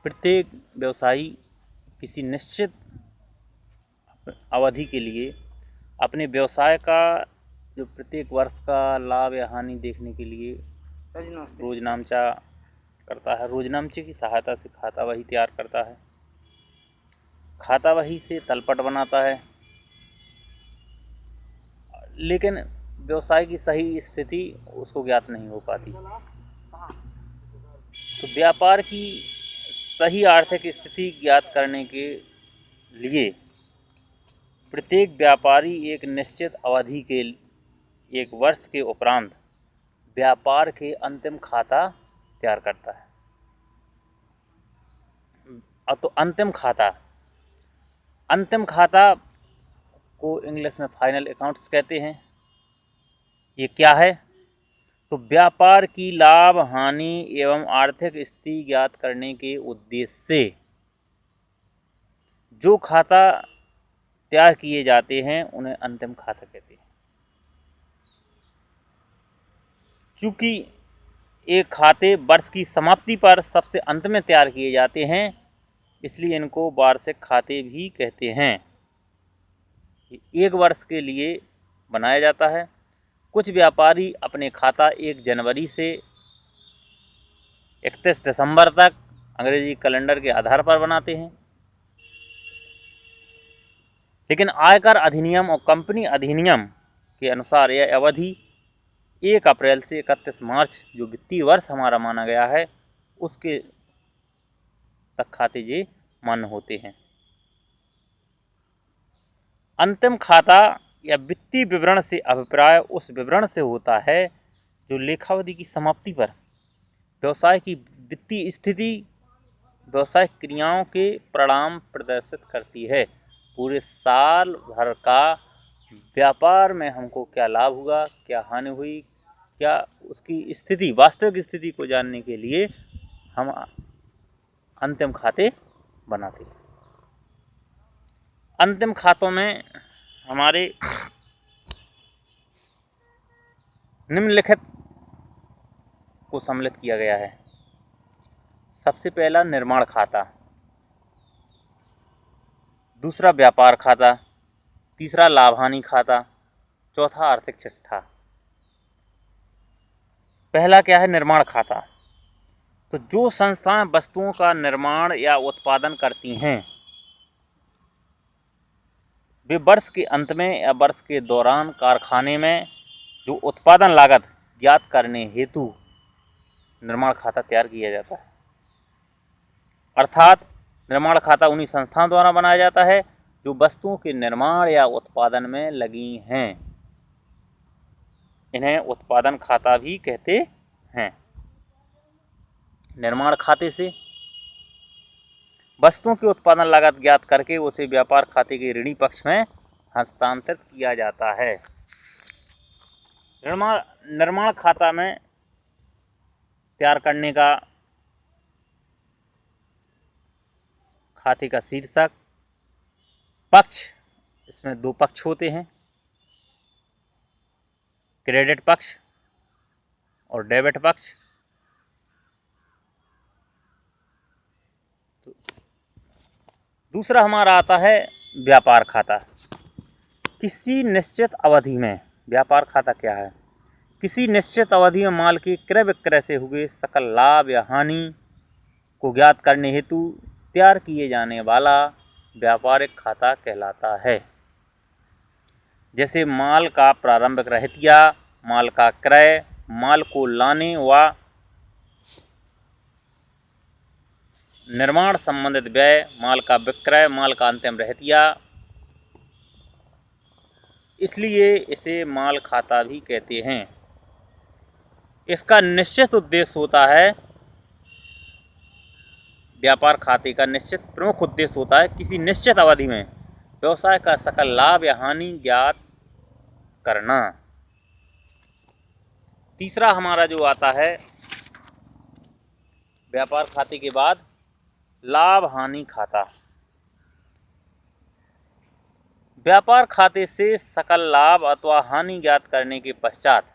प्रत्येक व्यवसायी किसी निश्चित अवधि के लिए अपने व्यवसाय का जो प्रत्येक वर्ष का लाभ या हानि देखने के लिए रोजनामचा करता है। रोजनामचे की सहायता से खाता बही तैयार करता है। खाता बही से तलपट बनाता है। लेकिन व्यवसाय की सही स्थिति उसको ज्ञात नहीं हो पाती। तो व्यापार की सही आर्थिक स्थिति ज्ञात करने के लिए प्रत्येक व्यापारी एक निश्चित अवधि के एक वर्ष के उपरांत व्यापार के अंतिम खाता तैयार करता है। तो अंतिम खाता को इंग्लिश में फाइनल अकाउंट्स कहते हैं। ये क्या है? तो व्यापार की लाभ हानि एवं आर्थिक स्थिति ज्ञात करने के उद्देश्य से जो खाता तैयार किए जाते हैं उन्हें अंतिम खाता कहते हैं। चूँकि एक खाते वर्ष की समाप्ति पर सबसे अंत में तैयार किए जाते हैं, इसलिए इनको वार्षिक खाते भी कहते हैं। एक वर्ष के लिए बनाया जाता है। कुछ व्यापारी अपने खाता 1 जनवरी से 31 दिसंबर तक अंग्रेजी कैलेंडर के आधार पर बनाते हैं। लेकिन आयकर अधिनियम और कंपनी अधिनियम के अनुसार यह अवधि 1 अप्रैल से 31 मार्च जो वित्तीय वर्ष हमारा माना गया है उसके तक खाते ये मान्य होते हैं। अंतिम खाता या वित्तीय विवरण से अभिप्राय उस विवरण से होता है जो लेखावधि की समाप्ति पर व्यवसाय की वित्तीय स्थिति, व्यवसायिक क्रियाओं के परिणाम प्रदर्शित करती है। पूरे साल भर का व्यापार में हमको क्या लाभ हुआ, क्या हानि हुई, क्या उसकी स्थिति, वास्तविक स्थिति को जानने के लिए हम अंतिम खाते बनाते हैं। अंतिम खातों में हमारे निम्नलिखित को सम्मिलित किया गया है। सबसे पहला निर्माण खाता, दूसरा व्यापार खाता, तीसरा लाभ हानि खाता, चौथा आर्थिक चिट्ठा। पहला क्या है? निर्माण खाता। तो जो संस्थाएं वस्तुओं का निर्माण या उत्पादन करती हैं वे वर्ष के अंत में या वर्ष के दौरान कारखाने में जो उत्पादन लागत ज्ञात करने हेतु निर्माण खाता तैयार किया जाता है। अर्थात निर्माण खाता उन्हीं संस्थाओं द्वारा बनाया जाता है जो वस्तुओं के निर्माण या उत्पादन में लगी हैं। इन्हें उत्पादन खाता भी कहते हैं। निर्माण खाते से वस्तुओं की उत्पादन लागत ज्ञात करके उसे व्यापार खाते के ऋणी पक्ष में हस्तांतरित किया जाता है। निर्माण खाता में तैयार करने का खाते का शीर्षक, पक्ष, इसमें 2 पक्ष होते हैं, क्रेडिट पक्ष और डेबिट पक्ष। दूसरा हमारा आता है व्यापार खाता। किसी निश्चित अवधि में, व्यापार खाता क्या है? किसी निश्चित अवधि में माल के क्रय विक्रय से हुए सकल लाभ या हानि को ज्ञात करने हेतु तैयार किए जाने वाला व्यापारिक खाता कहलाता है। जैसे माल का प्रारंभिक रहतिया, माल का क्रय, माल को लाने व निर्माण संबंधित व्यय, माल का विक्रय, माल का अंतिम रहतिया। इसलिए इसे माल खाता भी कहते हैं। इसका निश्चित उद्देश्य होता है, व्यापार खाते का निश्चित प्रमुख उद्देश्य होता है किसी निश्चित अवधि में व्यवसाय का सकल लाभ या हानि ज्ञात करना। तीसरा हमारा जो आता है व्यापार खाते के बाद लाभ हानि खाता। व्यापार खाते से सकल लाभ अथवा हानि ज्ञात करने के पश्चात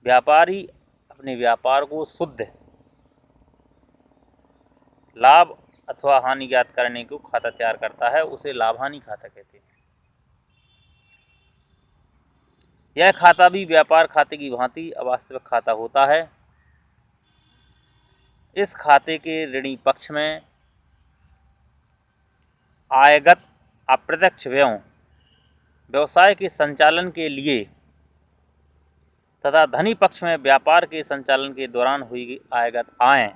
व्यापारी अपने व्यापार को शुद्ध लाभ अथवा हानि ज्ञात करने को खाता तैयार करता है, उसे लाभ हानि खाता कहते हैं। यह खाता भी व्यापार खाते की भांति अवास्तविक खाता होता है। इस खाते के ऋणी पक्ष में आयगत अप्रत्यक्ष व्ययों, व्यवसाय के संचालन के लिए तथा धनी पक्ष में व्यापार के संचालन के दौरान हुई आयगत आय,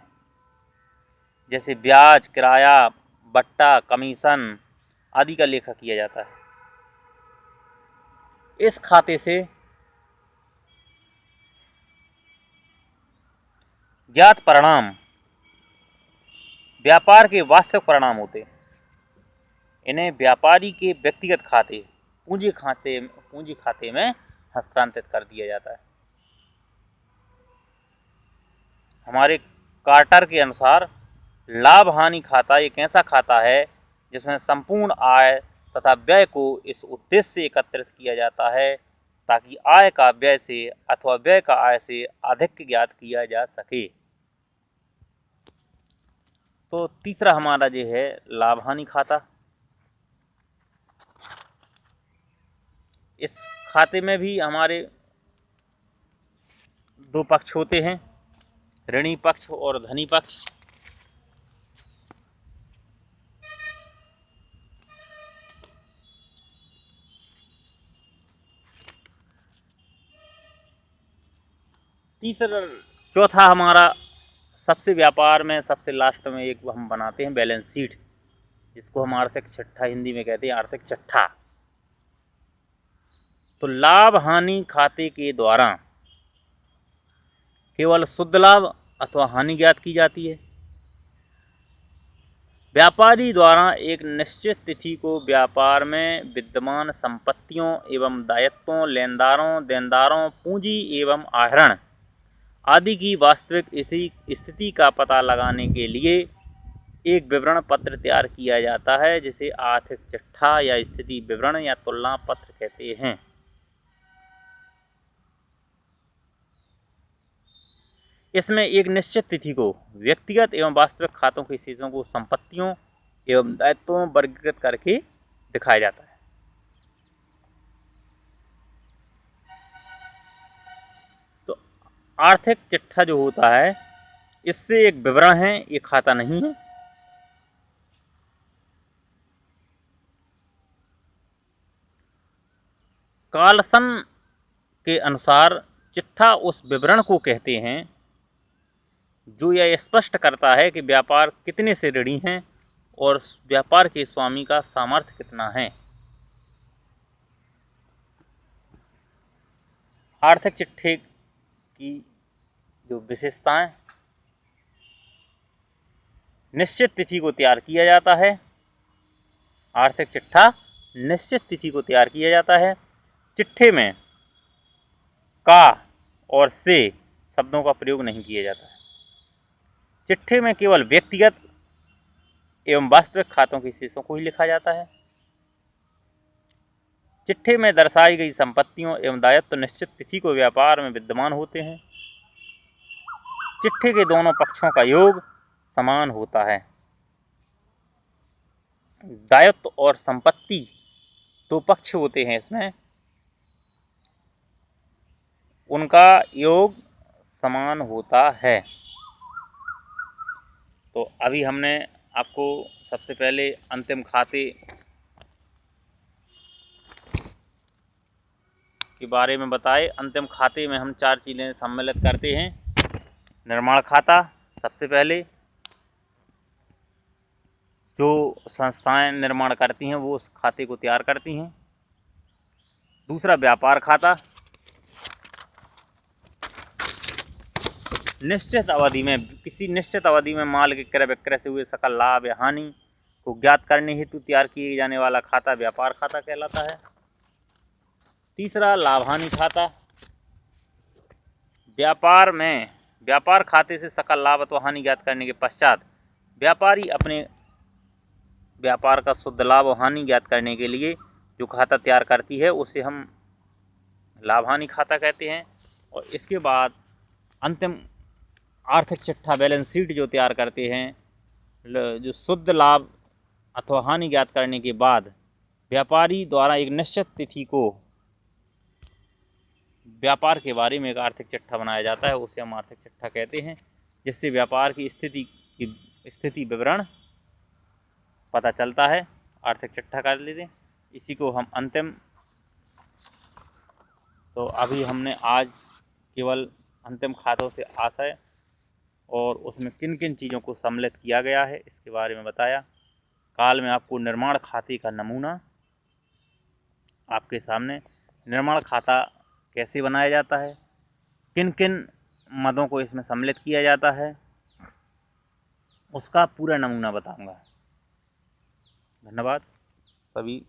जैसे ब्याज, किराया, बट्टा, कमीशन आदि का लेखा किया जाता है। इस खाते से ज्ञात परिणाम व्यापार के वास्तविक परिणाम होते हैं। इन्हें व्यापारी के व्यक्तिगत खाते पूंजी खाते में हस्तांतरित कर दिया जाता है। हमारे कार्टर के अनुसार लाभ हानि खाता एक ऐसा खाता है जिसमें संपूर्ण आय तथा व्यय को इस उद्देश्य से एकत्रित किया जाता है ताकि आय का व्यय से अथवा व्यय का आय से अधिक ज्ञात किया जा सके। तो तीसरा हमारा जो है लाभ हानि खाता। इस खाते में भी हमारे दो पक्ष होते हैं, ऋणी पक्ष और धनी पक्ष। चौथा हमारा सबसे व्यापार में सबसे लास्ट में एक हम बनाते हैं बैलेंस शीट, जिसको हम आर्थिक चिट्ठा हिंदी में कहते हैं, आर्थिक चिट्ठा। तो लाभ हानि खाते के द्वारा केवल शुद्ध लाभ अथवा हानि ज्ञात की जाती है। व्यापारी द्वारा एक निश्चित तिथि को व्यापार में विद्यमान संपत्तियों एवं दायित्वों, लेनदारों, देनदारों, पूंजी एवं आहरण आदि की वास्तविक स्थिति का पता लगाने के लिए एक विवरण पत्र तैयार किया जाता है, जिसे आर्थिक चिट्ठा या स्थिति विवरण या तुलना पत्र कहते हैं। इसमें एक निश्चित तिथि को व्यक्तिगत एवं वास्तविक खातों के शेषों को संपत्तियों एवं दायित्वों वर्गीकृत करके दिखाया जाता है। तो आर्थिक चिट्ठा जो होता है इससे एक विवरण है, ये खाता नहीं है। कार्लसन के अनुसार चिट्ठा उस विवरण को कहते हैं जो यह स्पष्ट करता है कि व्यापार कितने से ऋणी हैं और व्यापार के स्वामी का सामर्थ्य कितना है। आर्थिक चिट्ठे की जो विशेषताएं, निश्चित तिथि को तैयार किया जाता है। आर्थिक चिट्ठा निश्चित तिथि को तैयार किया जाता है। चिट्ठे में का और से शब्दों का प्रयोग नहीं किया जाता है। चिट्ठे में केवल व्यक्तिगत एवं वास्तविक खातों के शेषों को ही लिखा जाता है। चिट्ठे में दर्शाई गई संपत्तियों एवं दायित्व निश्चित तिथि को व्यापार में विद्यमान होते हैं। चिट्ठे के दोनों पक्षों का योग समान होता है। दायित्व और संपत्ति दो पक्ष होते हैं, इसमें उनका योग समान होता है। तो अभी हमने आपको सबसे पहले अंतिम खाते के बारे में बताए। अंतिम खाते में हम 4 चीज़ें सम्मिलित करते हैं। निर्माण खाता, सबसे पहले जो संस्थाएं निर्माण करती हैं वो उस खाते को तैयार करती हैं। दूसरा व्यापार खाता, निश्चित अवधि में किसी निश्चित अवधि में माल के क्रय विक्रय से हुए सकल लाभ या हानि को ज्ञात करने हेतु तैयार किए जाने वाला खाता व्यापार खाता कहलाता है। तीसरा लाभ हानि खाता, व्यापार खाते से सकल लाभ अथवा हानि ज्ञात करने के पश्चात व्यापारी अपने व्यापार का शुद्ध लाभ और हानि ज्ञात करने के लिए जो खाता तैयार करती है उसे हम लाभ हानि खाता कहते हैं। और इसके बाद अंतिम आर्थिक चिट्ठा बैलेंस शीट जो तैयार करते हैं जो शुद्ध लाभ अथवा हानि ज्ञात करने के बाद व्यापारी द्वारा एक निश्चित तिथि को व्यापार के बारे में एक आर्थिक चिट्ठा बनाया जाता है, उसे हम आर्थिक चिट्ठा कहते हैं, जिससे व्यापार की स्थिति विवरण पता चलता है। आर्थिक चिट्ठा कर लेते हैं, इसी को हम अंतिम। तो अभी हमने आज केवल अंतिम खातों से आशय और उसमें किन किन चीज़ों को सम्मिलित किया गया है इसके बारे में बताया। काल में आपको निर्माण खाते का नमूना आपके सामने, निर्माण खाता कैसे बनाया जाता है, किन किन मदों को इसमें सम्मिलित किया जाता है, उसका पूरा नमूना बताऊंगा। धन्यवाद सभी।